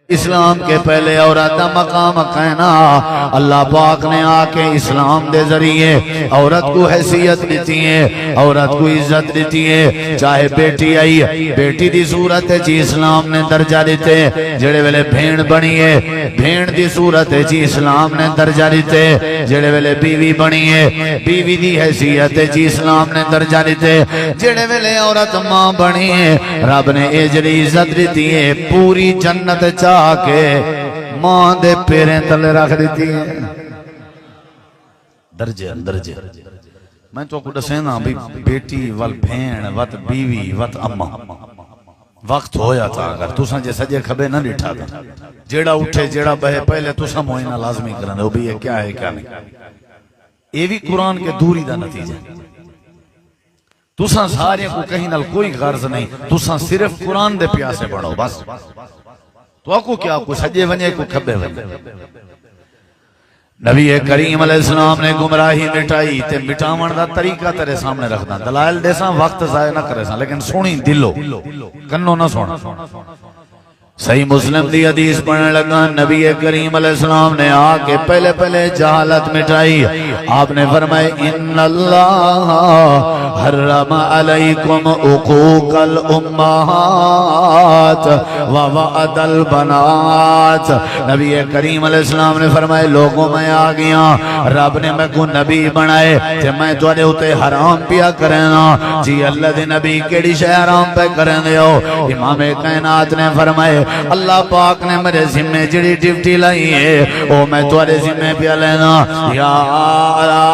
اسلام کے پہلے عورت دا مقام کہنا اللہ پاک نے آ کے اسلام دے ذریعے عورت کو حیثیت دیتی ہے، عورت کو عزت دیتی ہے. چاہے بیٹی آئی، بیٹی دی صورت جی اسلام نے درجہ دیتے. جڑے ویلے بھیڑ بنی ہے، بھیڑ دی صورت جی اسلام نے درجہ دیتے. جڑے ویلے بیوی بنی ہے، بیوی دی حیثیت جی اسلام نے درجہ دیتے. جڑے ویلے عورت ماں بنی ہے، رب نے اے جڑی عزت دیتی ہے پوری جنت چاہ کے ماں دے پیریں تلے رکھ دیتی ہے. درجے درجے میں تو کو دسینا بھی بیٹی ول بھین وت بیوی وت اما وقت ہویا تھا. اگر تساں جے سجے کھبے نہ ڈٹھا تھا، جیڑا اٹھے جیڑا بہے پہلے تساں موئنہ لازمی کرنے ہو بھی یہ کیا ہے کیا نہیں. یہ بھی قرآن کے دوری دا نتیجہ. تساں سارے کو کہیں نال کوئی غرض نہیں، تساں صرف قرآن دے پیاسے بڑھو بس. تو آکو کیا کو سجے ونجے کو کھبے ونجے. نبی کریم علیہ السلام نے گمراہی مٹائی تے مٹاون دا طریقہ تیرے سامنے رکھنا. دلائل دے ساں وقت ضائع نہ کرے ساں، لیکن سنی دلو کنو نہ سونا. صحیح مسلم دی حدیث پڑھنے لگا. نبی کریم علیہ السلام نے آ کے پہلے جہالت مٹائی. آپ نے فرمائے ان اللہ حرم علیکم عقوق الامہات ووعد البنات. نبی کریم علیہ السلام نے فرمائے لوگوں میں آ گیا، رب نے میں کو نبی بنائے تے میں تواڈے اوتے حرام پیا کرنا. جی اللہ دے نبی کیڑی شے حرام پہ کرن دیو؟ امام کائنات نے فرمائے اللہ پاک نے میرے ذمہ جڑی ڈیوٹی لائی ہے او میں تواڈے ذمہ پیا لینا. یا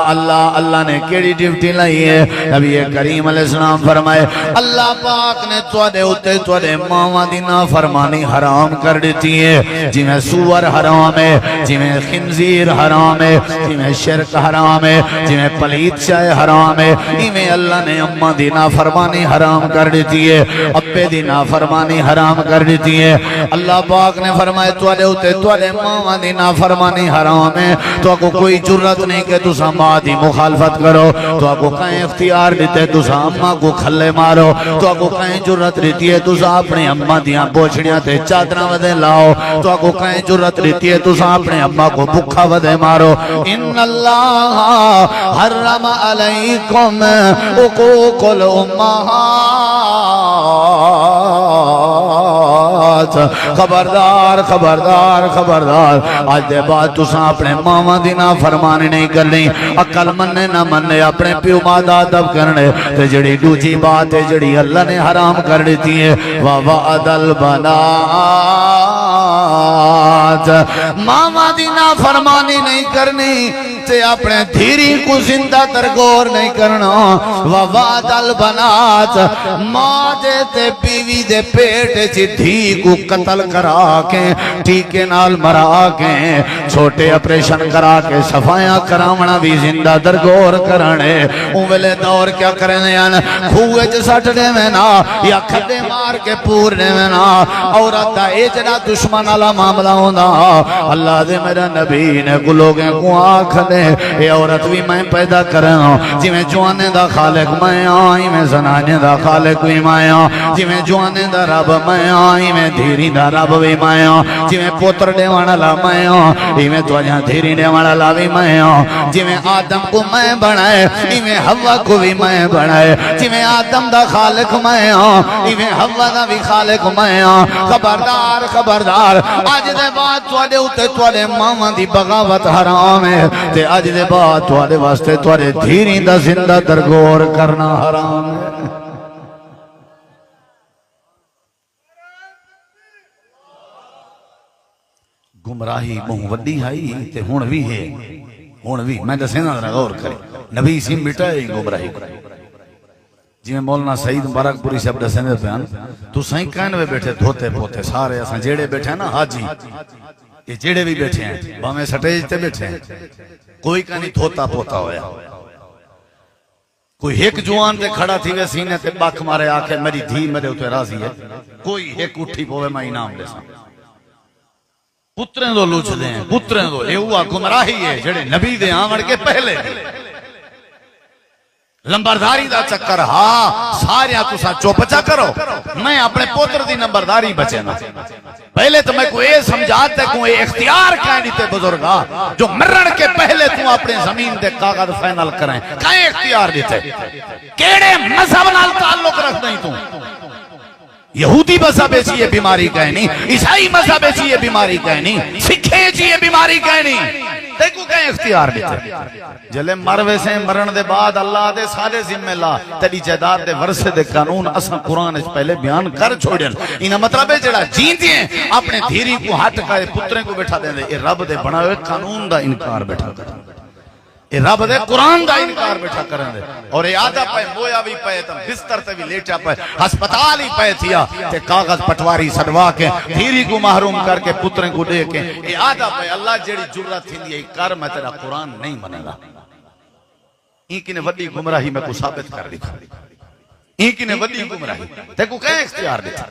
اللہ نے کیڑی ڈیوٹی لائی ہے؟ نبی کریم علیہ السلام فرمائے اللہ پاک نے تواڈے اوتے تواڈے ماواں دی نافرمانی حرام کر دیتی ہے. جویں سور حرام ہے، جویں خنزیر حرام ہے، جویں شرک حرام ہے، جویں پلیت شے حرام ہے، ایویں اللہ نے اماں دی نافرمانی حرام کر دیتی ہے، ابے دی نافرمانی حرام کر دیتی ہے. اللہ پاک نے فرمائے تواڈے اوتے تواڈے ماواں دی نافرمانی حرام ہے. تو کو کوئی جرت نہیں کہ تساں ماں دی مخالفت کرو. تو کو کہیں اختیار دیتے تساں اماں کو کھلے مارو. تو کو کہیں جرت دیتی ہے تساں اپنی اماں دیاں بوچھڑیاں تے چادراں ودے لاؤ. تو کو کہیں جرت دیتی ہے تساں اپنے اماں کو بھکھا ودے مارو. ان اللہ حرم علیکم حقوق الامہات. خبردار خبردار خبردار، آج دے بعد تساں اپنے ماواں دی نافرمانی نہیں کرنی. عقل مننے نہ مننے اپنے پیو ماں دا ادب کرنے. تے جڑی دوجی بات ہے جڑی اللہ نے حرام کر دیتی ہے ووعد البنات، ماواں دی نافرمانی نہیں کرنی تے اپنے دھیری کو زندہ ترگور نہیں کرنا. ووعد البنات، ماں دے تے بیوی دے پیٹ چی دھی کو قتل کرا کے ٹیکے نال مرا کے چھوٹے اپریشن کرا کے صفائیاں کراونا بھی زندہ درگور کرنے. اوہلے دور کیا کرنے ہیں کھوئے چ سٹ دے میں نا یا کھڈے مار کے پورنے میں نا. عورت دا اے جڑا دشمن والا معاملہ ہوندا اللہ دے میرا نبی نے کو لوگیں کو آکھ دے اے عورت بھی میں پیدا کرنا. جویں جوانے دا خالق میں آئی میں زنانے دا خالق بھی میں آئی، جویں جوانے دا رب میں آئی میں دھیری دا رب بھی میں آئی، جویں پوتر دے وانا لا میں آئی میں توجہ دھیری دے وانا لا بھی میں آئی. جویں آدم کو میں بنائے ایویں حوا کو بھی میں بنائے. جویں آدم دا خالق میں آئی ایویں حوا دا بھی خالق میں آئی. خبردار خبردار، آج دے بعد تواڈے اوتے تواڈے ماواں دی بغاوت حرام ہے تے آج دے بعد تواڈے واسطے تواڈے دھیری دا زندہ درگور کرنا حرام ہے. گمراہی بہت وڈی آئی تے ہن بھی ہے. ہن بھی میں دسے نا غور کرے نبی سی مٹائے گمراہی کو. جی میں مولانا سعید مبارک پوری صاحب دسے نے بیان تو سائیں کانوے بیٹھے دھوتے پوتے سارے اساں جیڑے بیٹھے ہیں نا حاجی، یہ جیڑے بھی بیٹھے ہیں باویں سٹیج تے بیٹھے ہیں کوئی کا نہیں دھوتا پوتا ہویا. کوئی ایک جوان تے کھڑا تھی وے سینے تے بک مارے آکھے میری دھی میرے اوتے راضی ہے. کوئی ایک اٹھی پوے میں انعام دے ساں. پتریں دو لوچ دیں پتریں دو اے ہوا گمراہی ہے جڑے نبی دے آمڑ کے پہلے لمبرداری دا چکر ہاں سارے تسا چپ چا کرو میں اپنے پوتر دی نمبرداری بچے نا پہلے تو میں کو یہ سمجھاتا کو یہ اختیار کہیں دیتے بزرگا جو مرن کے پہلے تو اپنے زمین دے کاغذ فائنل کریں کہیں اختیار دیتے کیڑے مذہب نال تعلق رکھ نہیں تو یہودی مذہب چی یہ بیماری کہنی عیسائی مذہب چی یہ بیماری کہنی سکھیں چی یہ بیماری کہنی دیکھو کہیں اختیار دیتے جلے مروے سے مرن دے بعد اللہ دے سارے ذمہ لا تیری جائیداد دے ورثے دے قانون اساں قرآن اس پہلے بیان کر چھوڑن انہا مطلب ہے جڑا جیندی ہیں اپنے دھیری کو ہاتھ کھائے پتریں کو بیٹھا دیں دے اے رب دے بنا ہوئے قانون دا انکار بیٹھا کر اے رب دے قرآن دا انکار بیٹھا کریں دے اور اے آدھا پائے مویا بھی پائے تم بستر تے بھی لیٹا پائے ہسپتال ہی پائے تھیا تے کاغذ پٹواری سڑوا کے دھیری کو محروم کر کے پتریں کو دے کے اے آدھا پائے اللہ جیڑی جرت تھی دی کر میں تیرا قرآن نہیں منے گا ایک نے وڈی گمراہی میں کو ثابت کر دکھا ایک نے وڈی گمراہی تے کو کہیں اختیار دیتا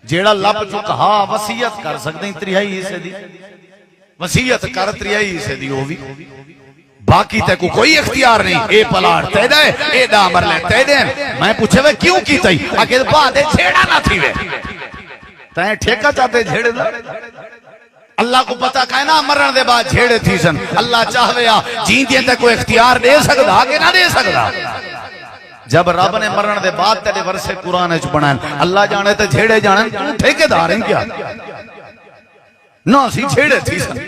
جیڑا لب چکا ہاں وسیعت کر سکتے ہیں تریائی اسے دی وسیعت کر تریائی اسے دی وہ بھی باقی تے کو کوئی اختیار نہیں اے پلاٹ تے دے اے دامر لے تے دے میں پوچھے وے کیوں کی تئی آگے بعد جھیڑا نہ تھی وے تائیں ٹھیکہ چاہتے جھیڑے دا اللہ کو پتا کہنا مرن دے بعد جھیڑے تھی سن اللہ چاہوے جین دیں تے کوئی اختیار دے سکتا آگے نہ دے سکتا جب رب نے مرن دے بعد تیرے ورثے قرآن اچ بنائیں اللہ جانے تے جھیڑے جانے تو ٹھیکے دار ہیں کیا نہ سی جھیڑے تھی سن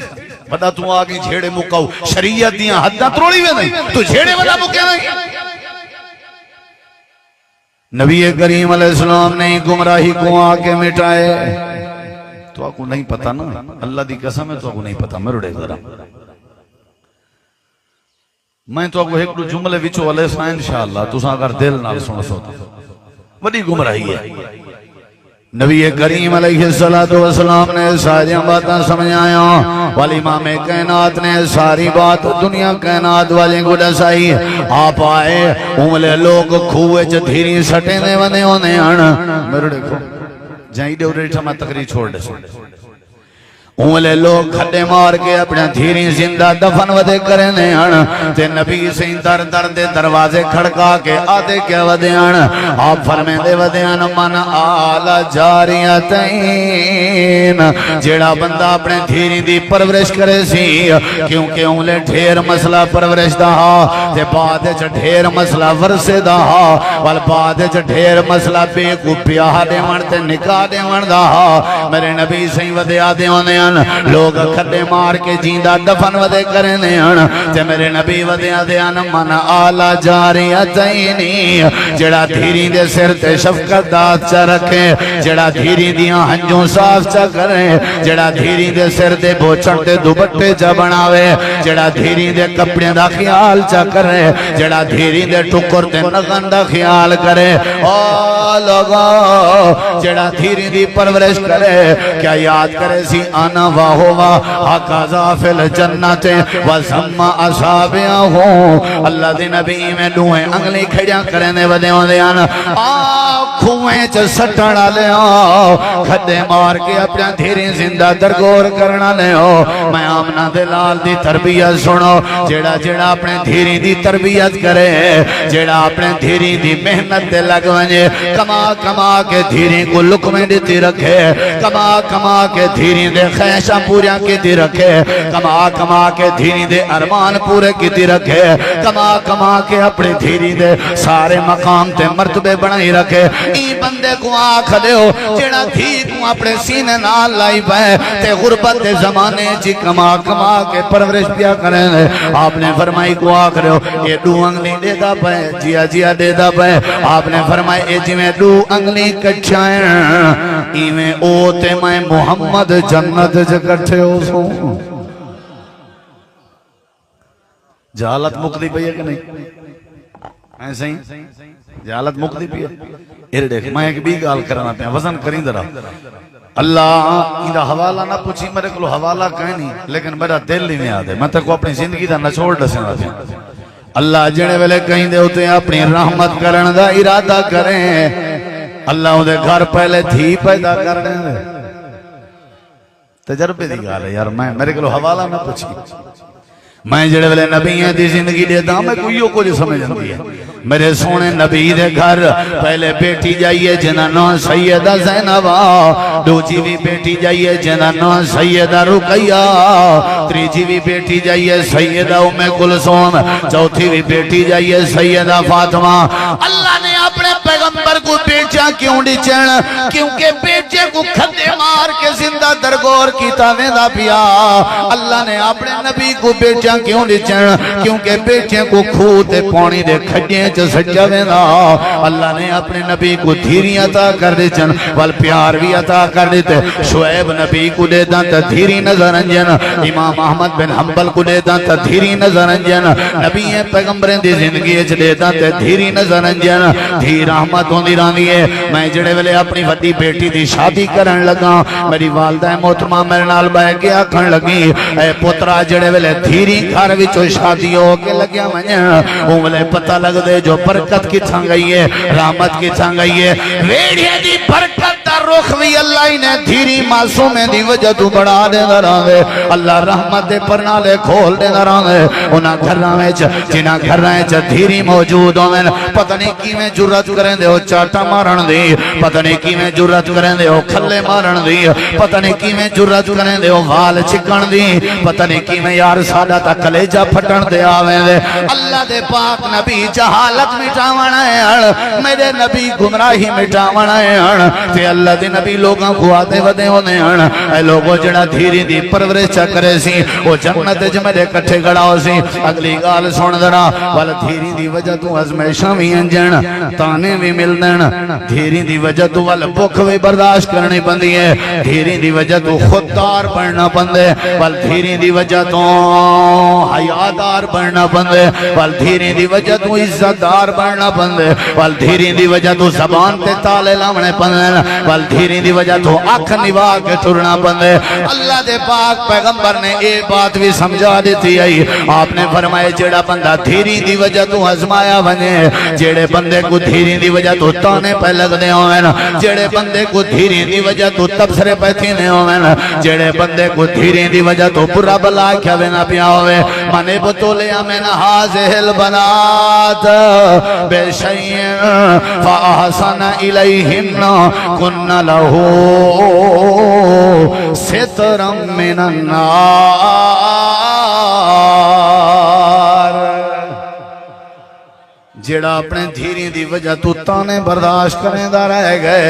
بدا تو آگے جھیڑے مکاؤ شریعت دیاں حداں تروڑی ہوئے نہیں تو جھیڑے والا مکے نہیں نبی کریم علیہ السلام نے گمراہی کو آکے مٹائے تو آپ کو نہیں پتا نا اللہ دی قسم ہے تو آپ کو نہیں پتا میں رڑے ذرا میں تو آپ کو ایک جملے وچو علیہ السلام انشاءاللہ تو اگر دل نہ سن سوتا بڑی گمراہی ہے نبی کریم علیہ السلام نے ساری باتاں سمجھایا والی امام کائنات نے ساری بات دنیا کائنات والے کو دسائی آپ آئے املے لوگ کھوئے چ دھیری سٹے نے ونے ہونے میرے دیکھو جائیں دے اڑے میں تقریر چھوڑ دے اولے لوگ کھڑے مار کے اپنا دھیری زندہ دفن ودے کرنے تے نبی سے در در دے دروازے کھڑکا کے آدھے کیا ودے آپ فرمے دے ودے من آل جاریتین جیڑا بندہ اپنے دھیری دی پرورش کرے سی کیونکہ اولے ڈھیر مسئلہ پرورش دا تے بعد چ ڈھیر مسئلہ ورثے دا وال بعد چ ڈھیر مسئلہ بے کو بیاہ دیون تے نکاح دیون دا میرے نبی سے ودے آدھے ہونے لوگ کھڑے مار کے جیندہ دفن ودے کرنے تے میرے نبی ودے آدھے من آلا جاریتینی جڑا دھیری دے سر تے شفقت دات چا رکھے جڑا دھیری دیاں ہنجوں صاف چا کرے جڑا دھیری دے سر تے بوچھن تے دوبٹے چا بناوے جڑا دھیری دے کپڑے دا خیال چا کرے جڑا دھیری دے ٹکر تے نگن دا خیال کرے لوگا جڑا دھیری دی پرورش کرے کیا یاد کرے سی آنا واہوا حقا فی الجنت وزم اصابیاں ہوں اللہ دی نبی میں دوئیں انگلی کھڑیاں کرنے ودے ہوندے کھوئیں چا سٹڑا لے کھڑے مار کے اپنا دھیری زندہ درگور کرنا لے میں آمنہ دلال دی تربیت سنو جیڑا جیڑا اپنے دھیری دی تربیت کرے جیڑا اپنے دھیری دی محنت دے لگ ونجے کما کما کے دھیری کو لکمیں دیتی رکھے کما کما کے دھیری دے خیشہ پوریا کی رکھے کما کما کے دھیری دے ارمان پورے کی رکھے کما کما کے اپنے دھیری دے سارے مقام تے مرتبے بنائی رکھے ای بندے کو آنکھ دے ہو جیڑا دھی کو اپنے سینے نال لائی پائے تے غربت زمانے جی کما کما کے پرورش پیا کریں آپ نے فرمائی کو آنکھ دے ہو یہ دو انگلی دے دا پائے جیا جیا دے دا پائے آپ نے فرمائی اے جی میں دو انگلی کچھائیں ایویں او تے میں محمد جنت جکٹھے ہو سو جہالت مقدی پہ ہے کہ نہیں ایسے ہی جہالت مقدی پہ ہے ایر دیکھ میں ایک بھی گال کرنا پہ وزن کریں درہ اللہ ایدہ حوالہ نہ پوچھی میرے کلو حوالہ کہیں نہیں لیکن میرا دل ہی میں آدھے میں تک کو اپنی زندگی دا نچوڑ ڈسنا پہ اللہ جنے ویلے کہیں دے ہوتے ہیں اپنی رحمت کرن دا ارادہ کریں اللہ دے گھر پہلے تھی پیدا کرنے دے تجربے دی گال ہے یار میں میرے کلو حوالہ نہ پوچھی میں جڑے ویلے نبی ہیں دی زندگی دیتا ہوں میں کوئی کو جو سمجھ جاندی ہے میرے سونے نبی دے گھر پہلے بیٹی جائیے جنہاں نام سیدہ زینب، دوجی بھی بیٹی جائیے جنہاں نام سیدہ رقیہ، تریجی بھی بیٹی جائیے سیدہ ام کلثوم، چوتھی بھی بیٹی جائیے سیدہ فاطمہ۔ اللہ نے اپنے پیغمبر کو بیٹیاں کیوں ڈچن؟ کیونکہ بیٹے کو کھدے مار کے زندہ درگور کی تاویدہ پیا۔ اللہ نے اپنے نبی کو بیٹیاں کیوں ڈچن؟ کیونکہ بیٹیاں کو کھوتے پانی دے کھڑیاں چا سجا وینا۔ اللہ نے اپنے نبی کو دھیری عطا کر دیچن وال پیار بھی عطا کر دیتے۔ شعیب نبی کو دیتا تا دھیری نظر انجن، امام احمد بن حنبل کو دیتا تا دھیری نظر انجن، نبی پیغمبرین دی زندگی اچھ دیتا تا دھیری نظر انجن۔ دھیر احمد ہوندی رانی ہے۔ میں جڑے ویلے اپنی وڈی بیٹی دی شادی کرن لگا، میری والدہ محترمہ میرے نال بہ کے آکھن لگی، اے پترا جڑے ویلے دھیری گھر وچوں شادی ہو کے لگیا منجن، وہ ویلے پتہ لگ دے جو برکت کی تھا گئی ہے، رحمت کی تھا گئی ہے۔ ویڑیے دی برکت دا رخ بھی اللہ نے دھیری معصومے دی وجہ تو بڑھا دے درانے، اللہ رحمت دے پرنالے کھول دے درانے۔ انہاں گھراں وچ جنہاں گھراں وچ دھیری موجود ہوویں، پتہ نہیں کیویں جرأت کریں دے او چاٹا مارن دی، پتہ نہیں کیویں جرأت کریں دے او کھلے مارن دی، پتہ نہیں کیویں جرأت کریں دے او وال چکن دی، پتہ نہیں کیویں یار ساڈا تا کلیجہ پھٹن دے آویں دے۔ اللہ دے پاک نبی جہالت مٹاونا ہے، میرے نبی گمراہی مٹاونا ہے، تے اللہ دے نبی لوگاں کو آتے ودے ہونے ہیں۔ اے لوگوں جڑا دھیری دی پرورش چا کرے سی او جنت وچ میرے کٹھے کھڑا ہو سی۔ اگلی گال سن ذرا، والا دھیری دی وجہ تو ازمیشاں بھی انجن، تانے بھی مل دین، دھیری دی وجہ تو والا بھوک بھی برداشت کرنی پندی ہے، دھیری دی وجہ تو خوددار بننا پندے، والا دھیری دی وجہ تو حیادار بننا پندے، والا دھیری دی وجہ تو عزتدار بننا پندے، والا دھیری دی وجہ تو زبان تے تالے لاونے پندے، والا دھیری دی وجہ تو آنکھ نوا کے ٹرنا پندے۔ اللہ دے پاک پیغمبر نے اے بات بھی سمجھا دیتی ہے، آپ نے فرمائے جڑا بندہ دھیری دی وجہ تو ازمایا بنے، جڑے بندے کو دھیری دی وجہ تو تانے پہ لگ دے ہوئے، جڑے بندے کو دھیری دی وجہ تو تبصرے پہ تھینے ہوئے، جڑے بندے کو دھیری دی وجہ تو برا بلا کیا بنا پیا ہوئے، مانے بطولیا من حاضح البنات بے شیئن فاحسن الیہن کن لہو سترم من النار۔ جڑا اپنے دھیری دی وجہ تو تانے برداشت کریں دا رہ گئے،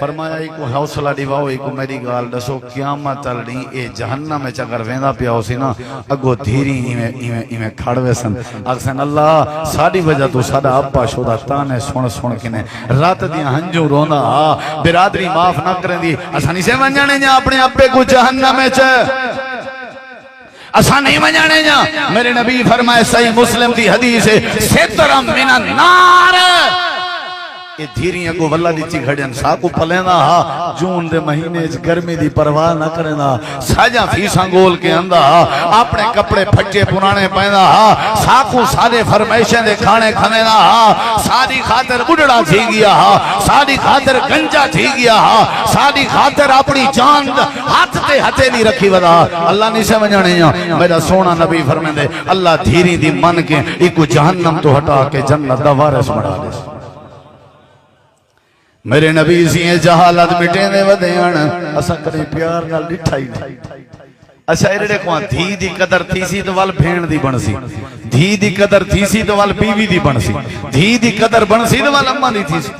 فرمایا ایک حوصلہ دیواؤ، ایک میری گال دسو قیامت تلڑی اے جہنم میں چکر ویندہ پیا ہو سی نا، اگو دھیری ایمیں کھڑوے سن، اگسن اللہ ساڑی وجہ تو ساڑا ابا شدہ تانے سن کنے رات دیا ہنجو رونا، برادری معاف نہ کریں دی، اسانی سے ونجانے جا اپنے ابے کو جہنم میں اساں نہیں ونجانے جا۔ میرے نبی فرمائے صحیح مسلم دی حدیث ہے، سترم من النار، یہ دھیریاں کو واللہ دی چی گھڑیاں ساکو پلینا ہا، جون دے مہینے گرمی دی پرواہ نہ کرنا، ساجا فیساں گول کے اندہ اپنے کپڑے پھٹے پرانے پہنا ہا، ساکو سارے فرمیشیں دے کھانے کھانا ہا، ساری خاطر اڑڑا تھی گیا ہا، ساری خاطر گنجا تھی گیا ہا، ساری خاطر اپنی جان ہاتھ تے ہتھے نہیں رکھی ودا۔ اللہ نہیں سے ونجانے جا، میرا سونا نبی فرمائے دے اللہ دھیری دی من کے ایکو جہنم تو ہٹا کے جنت دا وارث بنا دے۔ میرے نبی سی جہالت مٹے دے ودیان، اسا کرے پیار نال ڈٹھا ہی نہیں۔ اچھا ایرڑے کوان دھی دی قدر تھی سی تو وال بھین دی بن سی، دھی دی قدر تھی سی تو وال بیوی دی بن سی، دھی دی قدر بن سی تو وال اماں دی تھی سی۔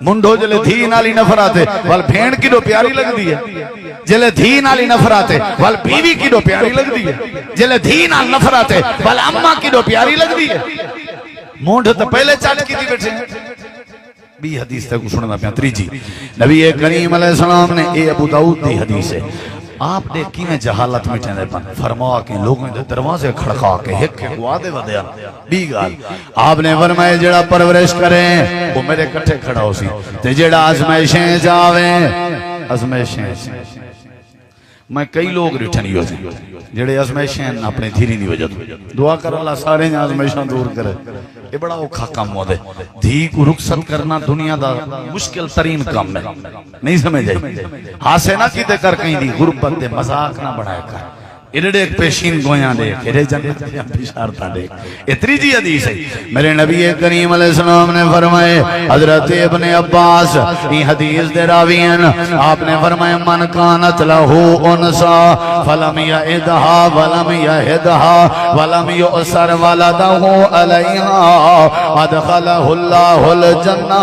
منڈو جلے دھی نالی نفراتے وال بھین کی دو پیاری لگ دی ہے، جلے دھی نالی نفراتے وال بیوی کی دو پیاری لگ دی ہے، جلے دھی نال نفراتے وال اماں کی دو پیاری لگ دی ہے۔ مونڈ تو پہلے چاٹ کی تھی بیٹھے بھی حدیث تک سننا پیا۔ تریجی نبی کریم علیہ السلام نے اے ابو داؤد دی حدیث ہے، آپ دیکھی میں جہالت مٹیں دے پن فرما کے لوگوں دے دروازے کھڑکا کے ہک وعدے ودیا بھی گال آپ نے فرمائے جڑا پرورش کریں وہ میرے کٹھے کھڑا ہو سی، تے جڑا آزمائشیں جاویں آزمائشیں۔ میں کئی لوگ ریٹھنی ہو جائیں جڑے آزمائشیں اپنے دھیری دی وجہ دعا کر اللہ سارے آزمائشیں دور کرے۔ یہ بڑا اوکھا کام ہو دے، دھی کو رخصت کرنا دنیا دا مشکل ترین کام ہے، نہیں سمجھ جائے ہاسے نہ کیتے کر کہیں دی غربت دے مذاق نہ بڑھائے کر، ادھے پیشین گویاں دیکھ ادھے جنت دیاں بشارتاں دیکھ اتری جی حدیث ہے میرے نبی کریم علیہ السلام نے فرمائے حضرت ابن عباس یہ حدیث دے راوی ہیں آپ نے فرمائے من کانت لہو انسا فلم یعدہا ولم یہدہا ولم یؤسر ولدہو علیہا ادخلہ اللہ الجنہ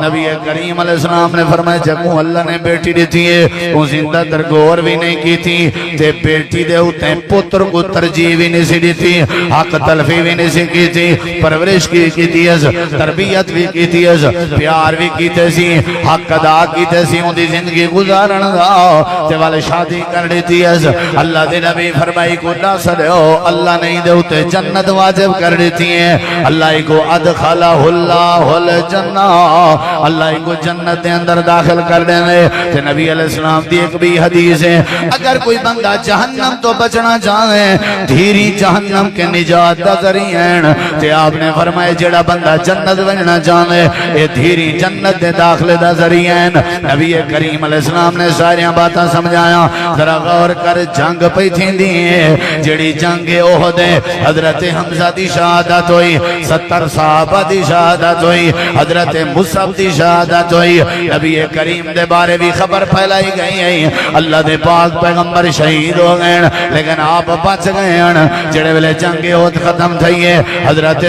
نبی کریم علیہ السلام نے فرمائے جب اللہ نے بیٹی دیتی ہے وہ زندہ درگور بھی نہیں کی تھی تے بیٹی دے ہوتے پتر کو ترجیح بھی نہیں سی دی تھی حق تلفی بھی نہیں سی کی تھی پرورش کی تھی تربیت بھی کی تھی پیار بھی کی تھی حق ادا کی تھی ان دی زندگی گزارن دا تے والے شادی کر دی تھی اللہ دے نبی فرمائی کو نہ سڑو اللہ نہیں دے ہوتے جنت واجب کر دیتی ہیں اللہ کو ادخلہ اللہ الجنہ اللہ کو جنت دے اندر داخل کر دینے تے نبی علیہ السلام دی ایک بھی حدیث ہے اگر کوئی بندہ جہنم تو بچنا چاہے دھیری جہنم کے نجات دا ذریعہ تے آپ نے فرمائے جڑا بندہ جنت بننا چاہے اے دھیری جنت دے داخلے دا ذریعہ نبی کریم علیہ السلام نے ساریاں باتاں سمجھایا ذرا غور کر جنگ پہ تھی دیئے جڑی جنگ احد حضرت حمزہ دی شہادت ہوئی 70 صحابہ دی شہادت ہوئی حضرت مصعب دی شہادت ہوئی نبی کریم دے بارے بھی خبر پھیلائی گئی ہے اللہ دے پاک پیغمبر شہید ہو گئے لیکن آپ بچ گئے جڑے ویلے جنگ احد ختم تھئیے حضرت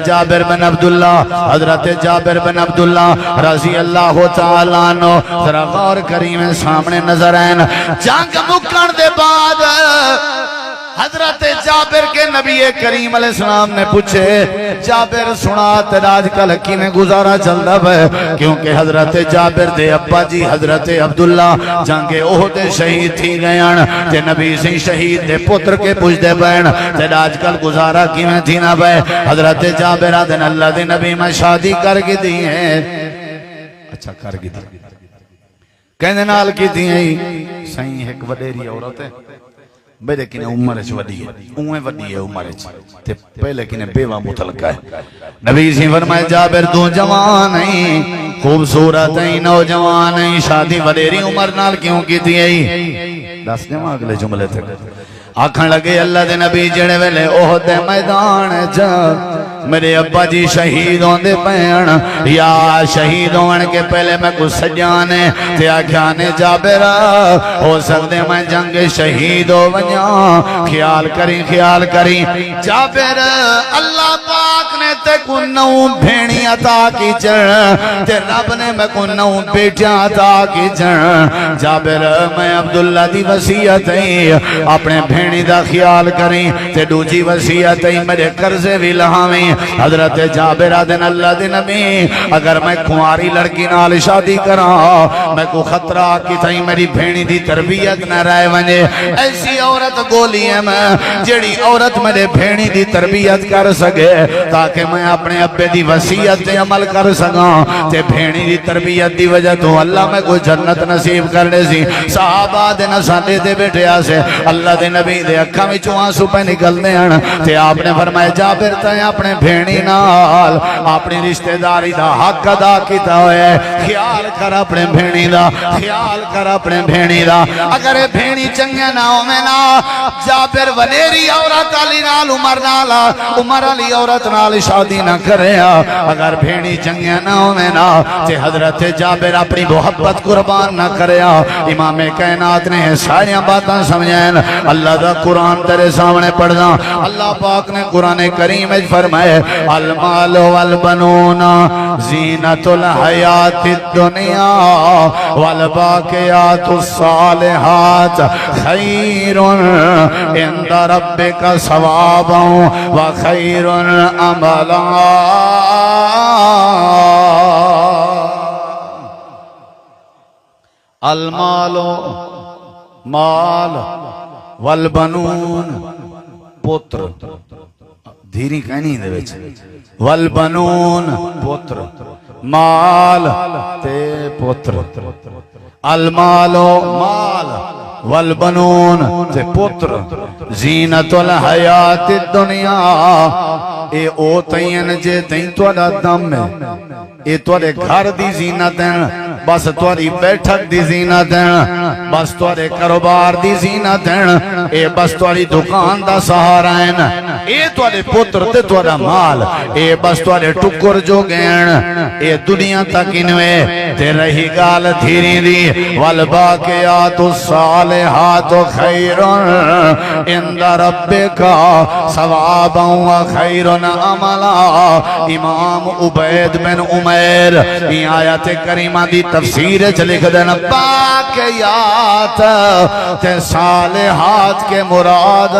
جابر بن عبداللہ حضرت جابر بن عبداللہ رضی اللہ تعالیٰ عنہ ذرا غور کریم سامنے نظر آئیں جنگ مکن دے بعد حضرت جابر کے نبی کریم علیہ السلام نے پوچھے جابر سنا تیرا آج کل کی میں گزارا چلتا ہے کیونکہ حضرت جابر دے ابا جی حضرت عبداللہ جنگ احد شہید تھی گئے تے نبی سے شہید دے پتر کے پوچھ دے بین تیرا آج کل گزارا کی میں تھی نہ بے حضرت جابر آدھن اللہ دے نبی میں شادی کر کے دی ہیں اچھا کر کے دی کہنے نال کی دی ہیں صحیح ایک وڈیری عورت ہے میرے کنے عمر چ وڈی ہے اوے وڈی ہے عمر چ تے پہلے کنے بیوہ متعلقہ ہے نبی سے فرمائے جابر تو جوان ہے خوبصورت ہے نوجوان ہے شادی وڈیری عمر نال کیوں کیتی ہے دس جمع اگلے جملے تھے آکھن لگے اللہ دے نبی جڑے ویلے احد دے میدان جا میرے ابا جی شہید ہوندے پین یا شہید ہون کے پہلے میں کچھ سجانے تے آکھانے جابر ہو سکتے میں جنگ شہید ہو ونیا خیال کری جابر اللہ پاک نے تے کو نو بھینی عطا کی چڑھ تے رب نے میں کو نو بیٹیاں عطا کی چڑھ جابر میں عبداللہ دی وصیت ہے اپنے بھینی دا خیال کریں تے دوجی وصیت ہے میرے قرضے بھی لہاویں حضرت جابر آدن اللہ دے نبی اگر میں کھواری لڑکی نال شادی کراں میں کو خطرہ کی تھیں میری بھینی دی تربیت نہ رائے ونجے ایسی عورت گولی ہے میں جڑی عورت میرے بھینی دی تربیت کر سکے تاکہ میں اپنے ابے دی وصیت تے عمل کر سکاں تے بھینی دی تربیت دی وجہ تو اللہ میں کوئی جنت نصیب کر دے سی صحابہ دے نساندے دے بیٹھے آسے اللہ دے نبی دے اکھا میں چوانسو پہ نکل دے تے آپ نے فرمائے جابر تے اپنے بھینی نال اپنی رشتہ داری دا حق ادا کیتا ہوئے خیال کر اپنے بھینی دا خیال کر اپنے بھینی دا اگر بھینی چنگے نہ ہو میں نا جابر ونیری عورت علی نال عمر علی عورت نال شادی نہ کرے اگر بھینی چنگے نہ ہو میں نا تے حضرت جابر اپنی محبت قربان نہ کرے امام کائنات نے ساریاں باتاں سمجھیں اللہ دا قرآن تیرے سامنے پڑھنا اللہ پاک نے قرآن کریم فرمائے المال والبنون زینت الحیات الدنیا والباقیات الصالحات خیر عند ربک ثوابا وخیر عملا المال مال والبنون پتر دھیری کہنی دے وچ والبنون پتر مال تے پتر المال مال والبنون تے پتر زینت الحیات الدنیا اے او تین جے تین توڑا دم ہے اے توڑے گھر دی زینت ہیں بس تاری بیٹھک دی زینت ہیں، بس تارے کاروبار دی زینت ہیں، اے بس تاری دکان دا سہارا ہیں، اے تارے پتر تے تارا مال، اے بس تارے ٹکر جو گین، اے دنیا تک انوے تے رہی گال دھیری دی والباقیات الصالحات خیر عند ربک ثوابا و خیر عملا۔ امام عبید بن عمیر یہ آیت کریمہ دی تفسیر لکھ دینا باقیات تے صالحات کے مراد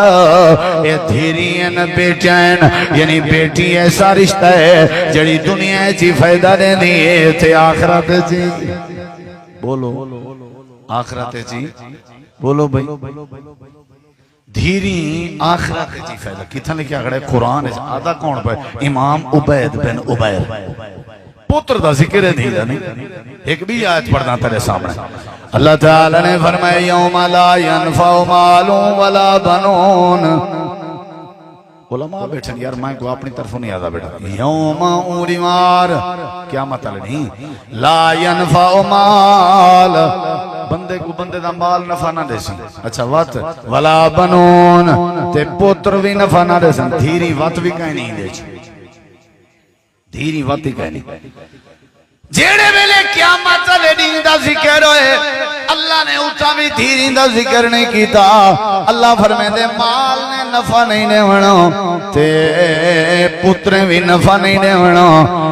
اے دھیرین بیٹین یعنی بیٹی ایسا رشتہ ہے جڑی دنیا چی فائدہ دینے تے آخرت چی بولو آخرت چی بولو بھئی دھیری آخرت چی فائدہ کتھا لکھیا اگڑے قرآن ہے آدھا کون پہ امام عبید بن عبیر پتر دا ذکر ہے نہیں ایک بھی آیت پڑھنا تیرے سامنے اللہ تعالیٰ نے فرمائے یوم لا ینفع مال ولا بنون علماء بیٹھن یار میں کو اپنی طرفوں نہیں آدھا بیٹھا یوم اوری مار کیا مطلب نہیں لا ینفع مال بندے کو بندے دا مال نفع نہ دے سن اچھا وات ولا بنون تے پتر بھی نفع نہ دے سن دھیری وات بھی کہیں نہیں دے دھیری وات ہی کہیں نہیں جیڑے ویلے قیامت والے دین دا ذکر ہوئے اللہ نے اتھا بھی دھیری دا ذکر نہیں کیتا اللہ فرمائے دے مال نے نفع نہیں دے وڑا تے پتریں بھی نفع نہیں دے وڑا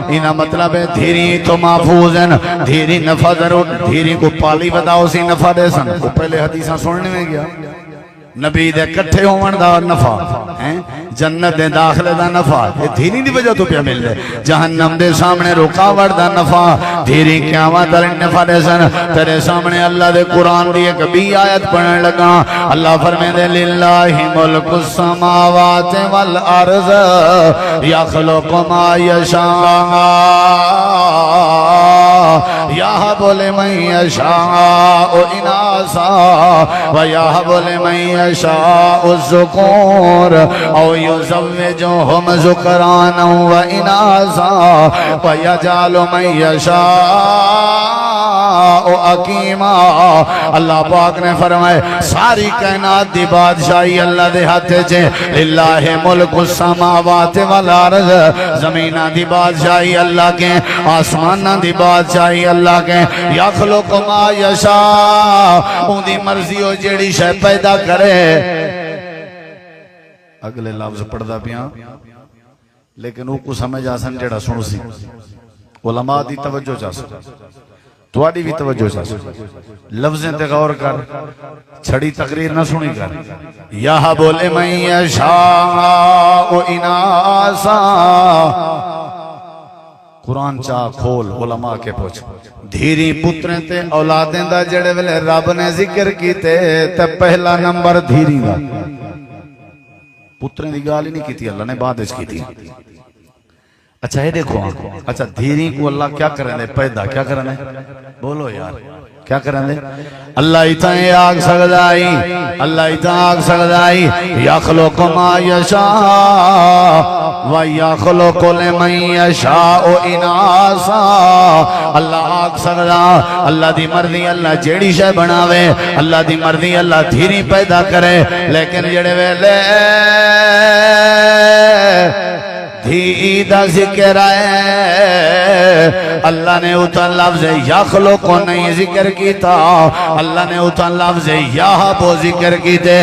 انہا مطلب ہے دھیری تو محفوظ ہیں دھیری نفع ضرور دھیری کو پالی بداؤ سی نفع دے سن وہ پہلے حدیثہ سننے میں گیا نبی دے کٹھے ہون دا نفع جنت دے داخلے دا نفع یہ دھیری دی وجہ تو پیا مل دے جہنم دے سامنے رکاوٹ دا نفع دھیری قیامت علی نفع دے سن تیرے سامنے اللہ دے قرآن دی ایک بھی آیت پڑھنے لگا اللہ فرمائے دے للہ ملک السماوات والارض یخلق ما یشاء یہب لمن یشاء اناسا ویہب لمن یشاء الذکور او یزوجہم ذکرانا و اناسا ویجعل من یشاء اقیما اللہ پاک نے فرمائے ساری کائنات دی بادشاہی اللہ دے ہاتھ چھے للہ ملک السماوات والارض زمینہ دی بادشاہی اللہ کے آسمانہ دی بادشاہی اللہ کے یخلق ما یشاء ان دی مرضی ہو جیڑی شے پیدا کرے اگلے لفظ پڑھدا پیاں لیکن وہ کو سمجھ آسن جڑا سنو سی علماء دی توجہ چاہ تواڈی بھی توجہ چاہ لفظیں تے غور کر چھڑی تقریر نہ سنی کر یہب لمن یشاء اناسا قرآن چاہ کھول علماء کے پوچھ دھیری پتریں تے اولادیں دا جڑے ویلے رب نے ذکر کیتے تے پہلا نمبر دھیری دا پتریں دی گالی نہیں کیتی اللہ نے بعد اس کیتی اچھا یہ دیکھو اچھا دھیری کو اللہ کیا کرنے دے پیدا کیا کرنے بولو یار کیا کرنے دے اللہ اتائیں آگ سگدائی اللہ اتائیں آگ سگدائی یخلق ما یشاء و یخلق لمن یشاء اناسا اللہ آگ سگدا اللہ دی مرضی اللہ جیڑی شے بناوے اللہ دی مرضی اللہ دھیری پیدا کرے لیکن جڑے ویلے دھی دا ذکر ہے اللہ نے اتن لفظ یخلق کو نہیں ذکر کیتا اللہ نے اتن لفظ یہبو ذکر کیتے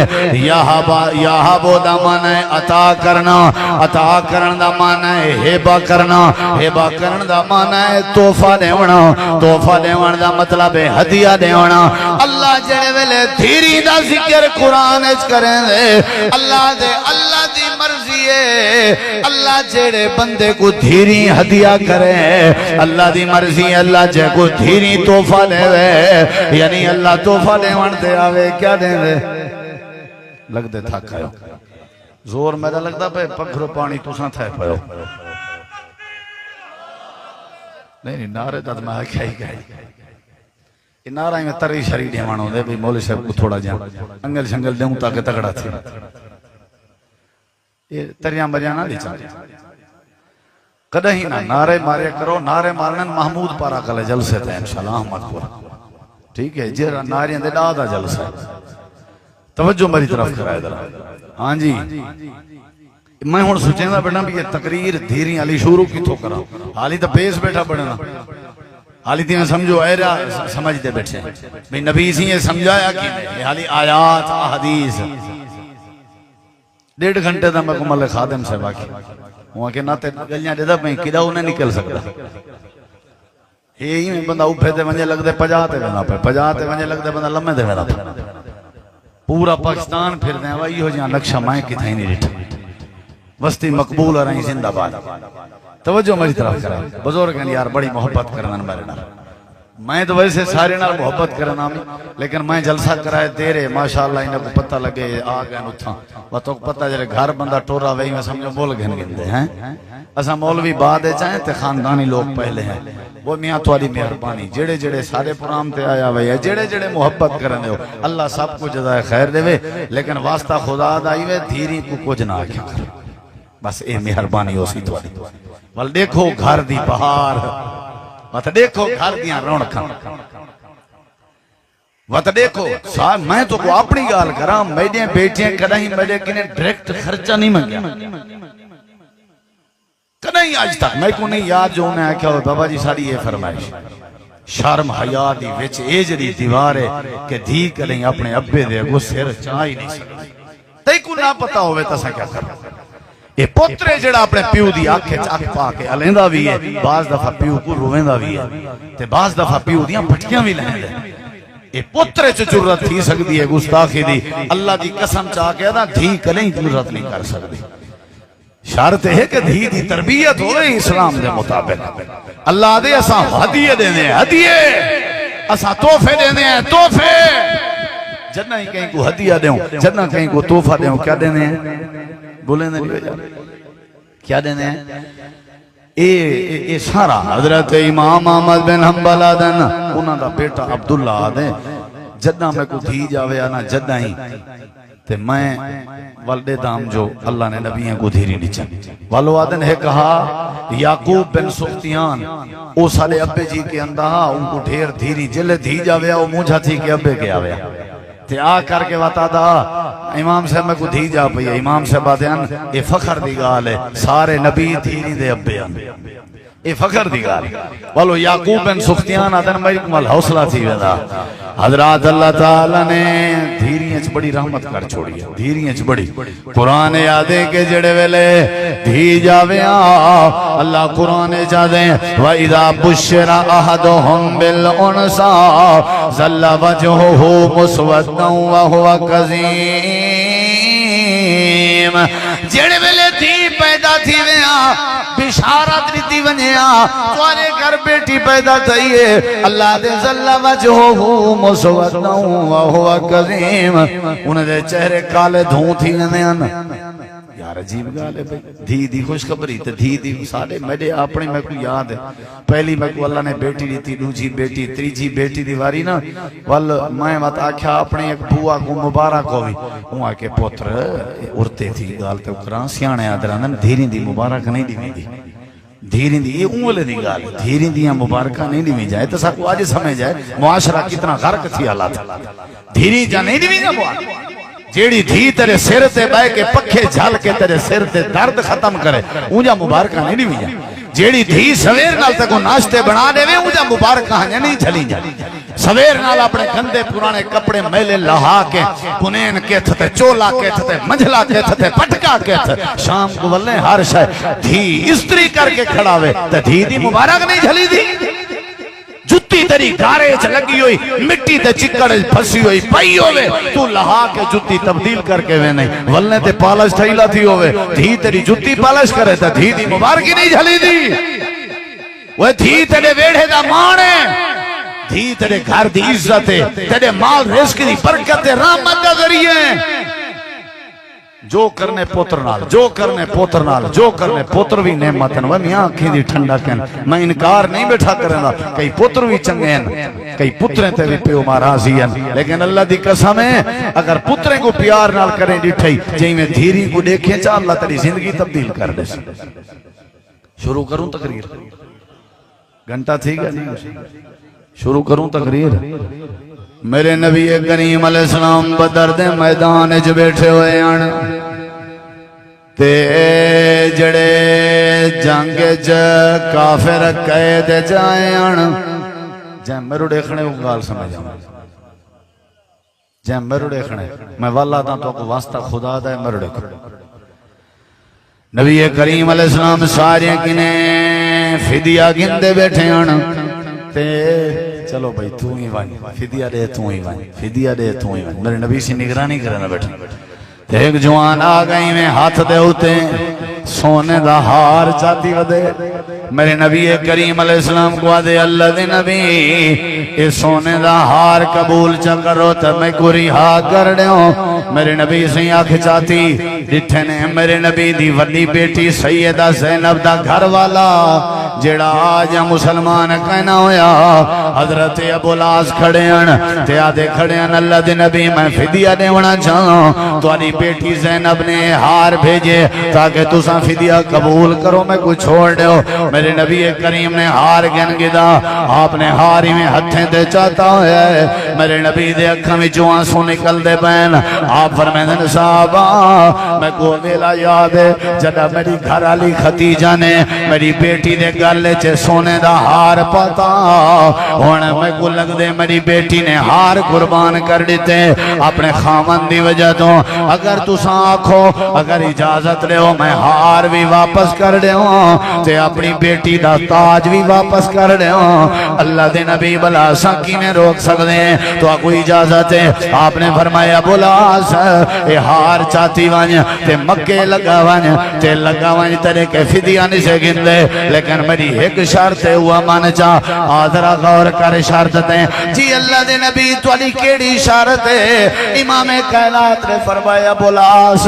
یہبو دا معنی ہے عطا کرنا عطا کرن دا معنی ہے ہبہ کرنا ہبہ کرن دا معنی ہے تحفہ دیونا تحفہ دیونا دا مطلب ہے ہدیہ دیونا اللہ جڑے ویلے دھیری دا ذکر قرآن اچ کریں دے اللہ دی مرضی ہے اللہ جیڑے بندے کو دھیری ہدیہ کرے اللہ دی مرضی اللہ جے کو دھیری تحفہ لے وے یعنی اللہ تحفہ لے وانتے آوے کیا دیں دے لگ دے تھا کھائیو زور میرا لگتا پہ پکھرو پانی تُساں تھائے پہو نہیں نعرے تا میں کیا ہی کہا یہ نعرہ میں تری شریع دیوانوں دے بھی مولی صاحب کو تھوڑا جان انگل شنگل دوں تاکہ تکڑا تھی یہ تریاں بریاں نہ لی چاہتے کدیں نہ نعرے مارے کرو، نعرے مارن محمود پارا کلے جلسے تے انشاءاللہ احمد پور، ٹھیک ہے جی، نعریاں دے ڈادا جلسہ توجہ میری طرف کرائے ذرا۔ ہاں جی میں ہن سوچیندا بیٹا بھی یہ تقریر دھیری علی شروع کیتھوں کراں، حالی تے پیس بیٹھا بڑنا، حالی تے سمجھو اے سمجھ دے بیٹھے بھئی نبی سی یہ سمجھایا کی نہیں، حالی آیات احادیث 1.5 گھنٹے دا میں کمل خادم سے باقی وہاں کے ناتے گلیاں دے دا میں کدہ انہیں نکل سکتا، یہ ہی بندہ اوپے تے ونجے لگ دے پجاتے وینا پہ، پجاتے ونجے لگ دے بندہ لمحے دے وینا پہ، پورا پاکستان پھر دیں وہی ہو جہاں نقشہ مائیں کی تھا ہی نہیں رٹھا، وسطی مقبول رہی زندہ باد۔ توجہ میری طرف کریں بزرگ ہیں یار، بڑی محبت کرنا میرے نال، میں تو ویسے سارے نال محبت کرنا لیکن میں جلسہ کرائے تیرے ماشاءاللہ انہیں کو پتہ لگے آ گئے نتھاں وہ تو پتہ جلے گھر بندہ ٹورا وہی میں سمجھو بول گھن گندے ہیں، اسا مولوی بعد چاہیں تے خاندانی لوگ پہلے ہیں، وہ میاں تھوڑی مہربانی جڑے جڑے سارے پرام تے آیا ہوئے ہے، جڑے جڑے محبت کرنے ہو اللہ سب کو جزائے خیر دے وے، لیکن واسطہ خدا دائی وے دھیری کو کچھ نہ آکھا کر، بس اے مہربانی ہو سی تھوڑی، ول دیکھو گھر دی بہار، وات دیکھو گھر دیاں رونقاں، وات دیکھو میں تو کو اپنی گال کراں، میڈے بیٹیاں کدیں میڈے کنے ڈائریکٹ خرچہ نہیں منگیا، کدیں آج تک میں کو نہیں یاد جو انہیں آکھا ہو بابا جی ساری یہ فرمائش شرم حیا دی وچ اے جڑی دیوار ہے کہ دھی کدیں اپنے ابے دے اگوں سر چاہ ہی نہیں سکتی، تے کو نہ پتہ ہوے تساں کیا کرنا، یہ پوترے جڑا اپنے پیو دی آنکھیں چاک پا کے الیندا بھی ہے، بعض دفعہ پیو کو رویندا بھی ہے تے بعض دفعہ پیو دیاں پھٹکیاں بھی لیندے، یہ پوترے چ جرت تھی سکتی ہے گستاخی دی، اللہ دی قسم چاہ کے دا دھی کلیں جرت نہیں کر سکتی، شرط ہے کہ دھی دی تربیت ہوئے اسلام دے مطابق، اللہ دے اساں ہدیے دینے ہیں، ہدیے اساں تحفے دینے ہیں، تحفے جنہ ہی کہیں کو ہدیہ دیوں، جنہ کہیں کو تحفہ دیوں، کیا دینے ہیں بولیں دے نہیں کیا دینے ہیں، اے سارا حضرت امام احمد بن حنبل آدن انہاں دا بیٹا عبداللہ آدن جدہ میں کو دھی جاوے آنا جدہ ہی تے میں والدے دام جو اللہ نے نبیوں کو دھیری نیچن والو آدن ہے کہا یعقوب بن سختیان او سالے ابے جی کے اندہا ان کو ڈھیر دھیری جلے دھی جاوے او مجھا تھی کہ ابے کے آوے تے آ کر کے واتا دا امام صاحب میں کو دھی جا پئی ہے، امام صاحب آتے ہیں اے فخر دی گال ہے سارے نبی دھیری دے ابے ہیں، اے فخر دی گال والو یعقوب بن سختیان آدن میری کمال حوصلہ تھی ویدہ حضرات اللہ تعالیٰ نے دھیریاں چ بڑی رحمت کر چھوڑی ہے، دھیریاں چ بڑی قرآن یادے کے جڑے ویلے دھی جاویاں اللہ قرآن جادیں وَإِذَا بُشِّرَ أَحَدُهُمْ بِالْأُنْثَىٰ ظَلَّ وَجْهُهُ مُسْوَدًّا وَهُوَ كَظِيمٌ، جڑے ویلے دھی پیدا تھی ویاں بشارت دیتی ونیا توارے گھر بیٹی پیدا تھئیے اللہ دے ظل وجہو مسوداً وہو کظیم، انہیں دے چہرے کالے دھوں تھی ونیان، یار عجیب گالے دھی دی خوشخبری تے دھی دی سارے میرے اپنے میں کو یاد ہے، پہلی میں کو اللہ نے بیٹی دیتی، دوجی بیٹی، تریجی بیٹی دیواری نا وال میں مت آکھا اپنے ایک بھوا کو مبارک ہوئی وہاں کے پتر ارتے تھی گال تے اکران سیانے آدرانن دھیریں دی مبارک نہیں دی دی دھیریں دی یہ اونگلے دی گال دھیریں دیاں مبارکہ نہیں دی جائے تو ساکو آج سمجھ جائے معاشرہ کتنا غرق تھی حالات دھیریں جا نہیں دی جائے جیڑی دھی تیرے سر تے بائے کے پکھے جھال کے تیرے سر تے درد ختم کرے اونجا مبارکہ نہیں دی جائے، جیڑی دھی سویر نال تکو ناشتے بنا دے وے اونجا مبارکہ ہاں نہیں جھلی جائے، سویر نال اپنے گندے پرانے کپڑے میلے لہا کے کنین کے تھتے چولا کے تھتے منجھلا کے تھتے پٹکا کے تھتے شام کو ولے ہر شاہ دھی استری کر کے کھڑا ہوئے تو دھی دی مبارک نہیں جھلی دی، جتی تیری گارے چ لگی ہوئی مٹی تے چکڑ پھسی ہوئی پئی ہوئے تو لہا کے جتی تبدیل کر کے وے نہیں ولنے تے پالش تھائیلا تھی ہوئے دھی تیری جتی پالش کرے تا دھی دی مبارکی نہیں جھلی دی، وہ دھی تیرے ویڑھے دا مانے دھی تیرے گھر دی عزت ہے، تیرے مال رزق دی برکت رحمت دا ذریعے، جو کرنے پوتر نال جو کرنے پوتر نال جو کرنے پوتر بھی نعمتن وہ میاں آنکھیں دی ٹھنڈا کہن میں انکار نہیں بیٹھا کرنا، کئی پوتر بھی چنگے ہیں کئی پتریں تے بھی پیو ماراضی ہیں، لیکن اللہ دی قسم ہے اگر پتریں کو پیار نال کریں ڈٹھائی جہیں میں دھیری کو دیکھیں چاہ اللہ تیری زندگی تبدیل کر دے، شروع کروں تقریر؟ گھنٹہ تھی گا نہیں؟ شروع کروں تقریر؟ میرے نبی کریم علیہ السلام بدر دے میدان وچ بیٹھے ہوئے ہیں تے جڑے جنگ وچ کافر قید جائے ہیں جے میرے دیکھنے کو گال سمجھ آؤں جے میرے دیکھنے میں واللہ دا تو کو واسطہ خدا دا ہے میرے دیکھنے نبی کریم علیہ السلام سارے کنے فدیہ گندے بیٹھے ہیں تے چلو بھائی تو ہی وانی فدیہ دے تو ہی وانی فدیہ دے تو ہی وانی میرے نبی سے نگرانی کرنا بیٹھے ایک جوان آگئی میں ہاتھ دے ہوتے سونے دا ہار چاہتی ودے میرے نبی کریم علیہ السلام کو آدھے اللہ دے نبی یہ سونے دا ہار قبول چا کرو تو میں کو رہا کر دے ہوں میرے نبی سے آنکھ چاہتی جتھے نے میرے نبی دی وڈی بیٹی سیدہ زینب دا گھر والا جڑا آج مسلمان کہنا ہویا حضرت ابو لاس کھڑے ہیں تے آدھے کھڑے ہیں اللہ دے نبی میں فدیہ دیونا چاہوں تو آدھی بیٹی زینب نے ہار بھیجے تاکہ تساں فدیہ قبول کرو میں کو چھوڑ دے ہو میرے نبی کریم نے ہار گن گدا آپ نے ہاری میں ہتھیں دے چاہتا ہے میرے نبی دے اکھاں میں جو آنسو نکل دے بین آپ فرمیدن صحابہ میں کو ویلا یاد ہے جدہ میری گھر علی خدیجہ نے میری بیٹی دے گلے چے سونے دا ہار پاتا ہونے میں کو لگ دے میری بیٹی نے ہار قربان کر دیتے اپنے خامن دی وجہ تو اگر تو سانکھو اگر اجازت لے ہو میں ہار بھی واپس کر دے ہوں تے اپنی بیٹی دا تاج بھی واپس کر دے ہوں اللہ دے نبی بلا سنکی میں روک سکتے ہیں تو آپ کو اجازت ہے آپ نے فرمایا بلاس اے ہار چاہتی وانیا تے مکے لگا وانیا تے لگا وانیا تیرے کے فدیہ نہیں سے گن دے لیکن میری ایک شرط ہوا مان چاہ آدھرہ غور کر شرط دیں جی اللہ دے نبی تو علی کیڑی شرط ہے امام کائنات نے فرمایا بلاس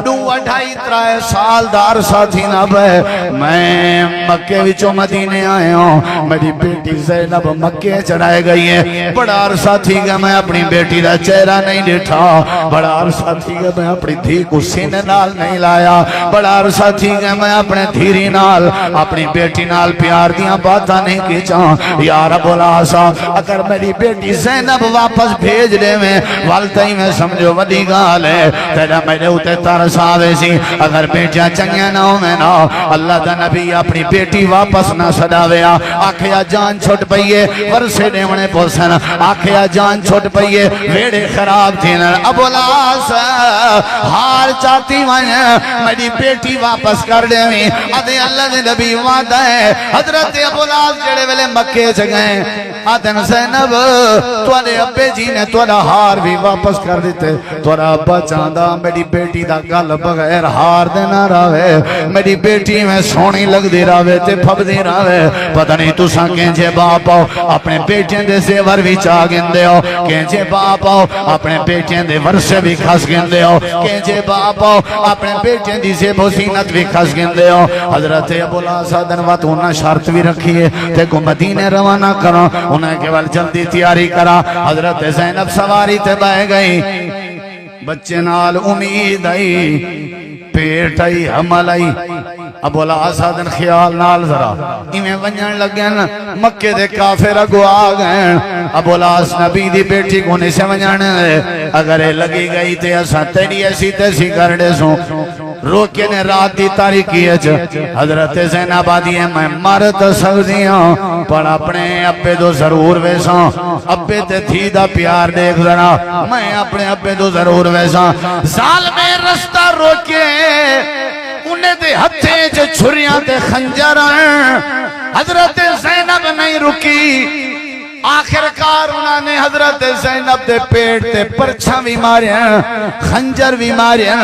2-2.5 سال دار ساتھی نہ بے میں مکے وچوں مدینے آئے ہوں میری بیٹی زینب مکے چڑھائے گئی ہے بڑا عرصہ تھی گا میں اپنی بیٹی دا چہرہ نہیں دیٹھا بڑا عرصہ تھی گا میں اپنی دھی کو سینے نال نہیں لایا بڑا عرصہ تھی گا میں اپنے دھیری نال اپنی بیٹی نال پیار دیاں باتاں نہیں کی چاہاں یا رب العصا اگر میری بیٹی زینب واپس بھیج لے میں والتائی میں سمجھو وڈی گال ہے تیرا میرے ہوتے ترس آوے سی اگر بیٹیاں چنگیاں نہ ہو میں نہ اللہ دا نبی اپنی بیٹی واپس نہ سڑاویا آکھیا جان چھوٹ پئیے ورسے دیونے پوسن آکھیا جان چھوٹ پئیے ویڑے خراب تھین ابو لاس ہار چاہتی وائیں میری بیٹی واپس کر دے میں آدھے اللہ دے نبی وعدہ ہے حضرت ابو لاس جڑے ویلے مکے چگئیں آدھن زینب توڑے ابے جی نے توڑا ہار بھی واپس کر دیتے توڑا ابا چاندہ میری بیٹی دا گل بغیر ہار دینا راوے میری بیٹی میں سونی لگ دی راوے تے پھب دی راوے پتہ نہیں تو ساں کینجے باپ آؤ اپنے بیٹیاں دے زیور بھی چاہ گندے ہو کینجے باپ آؤ اپنے بیٹیاں دے ورسے بھی کھس گندے ہو کینجے باپ آؤ اپنے بیٹیاں دی زیب و زینت بھی کھس گندے ہو حضرت ابو لاس دنوات انہاں شرط بھی رکھیے تے کو مدینے روانہ کرو انہیں کیول جلدی تیاری کرا حضرت زینب سواری تے بائے گئی بچے نال امید آئی پیٹ آئی حمل آئی ابو لاس دن خیال نال ذرا ایمیں ونجن لگن مکے دے کافر اگو آگئن ابو لاس نبی دی بیٹی کو نہیں سے ونجن اگر لگی گئی تے ایسا تیری ایسی تیسی کر دے سوں روکے نے رات دی تاریکی ہے حضرت زینب آدھی ہے میں مرد سکتی ہوں پر اپنے ابے دو ضرور ویسا ابے تے تھی دا پیار دیکھ ذرا میں اپنے ابے دو ضرور ویسا ظالم رستہ روکے انہیں دے ہتھے جو چھریاں تے خنجر حضرت زینب نہیں رکی آخرکار انہوں نے حضرت زینب دے پیٹ تے پرچھاں بھی ماریا خنجر بھی ماریا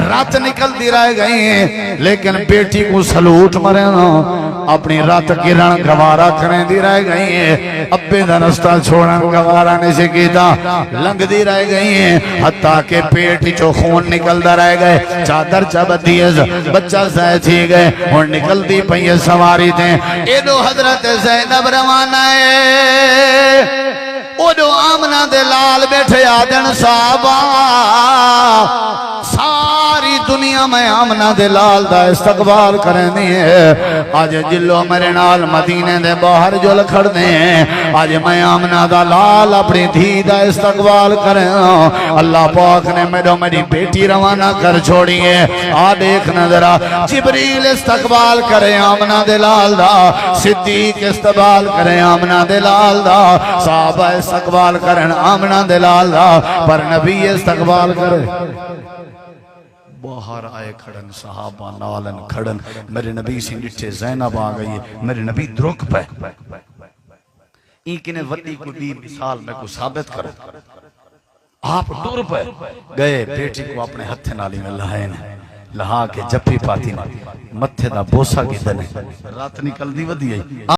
رات نکل دی رہ گئی ہیں لیکن بیٹی کو سلوٹ مرے نا اپنی رات گرن گوارا کریں دی رہ گئی ہیں ابے دا رستہ چھوڑن گوارا نہیں سے کیتا لنگ دی رہ گئی ہیں حتیٰ کہ پیٹ جو خون نکل دا رہ گئے چادر چبت دیئے بچہ زائے تھی گئے اور نکل دی پہیے سواری دیں ایدو حضرت زینب روانہ ہے اوڈو آمنہ دے لال بیٹھے آدن صحابہ ساری دنیا دنیا میں آمنہ دے لال دا استقبال کرنی ہے آج جلو میرے نال مدینے دے باہر جل کھڑنے ہیں آج میں آمنہ دا لال اپنی دھی دا استقبال کریں اللہ پاک نے میری بیٹی روانہ کر چھوڑی ہے آ دیکھ نظرہ جبریل استقبال کرے آمنہ دے لال دا صدیق استقبال کرے آمنہ دے لال دا صحابہ استقبال کریں آمنہ دے لال دا پر نبی استقبال کرے باہر آئے کھڑن صحابہ نالن کھڑن میرے نبی سے نٹھے زینب آ گئی میرے نبی درک پہ ایک نے وڈی کو دی مثال میں کو ثابت کرو آپ ڈور پہ گئے بیٹی کو اپنے ہتھے نالی میں لہائے لہا کے جپی پاتی متھے دا بوسا کی دنے رات نکل دی ودی آئی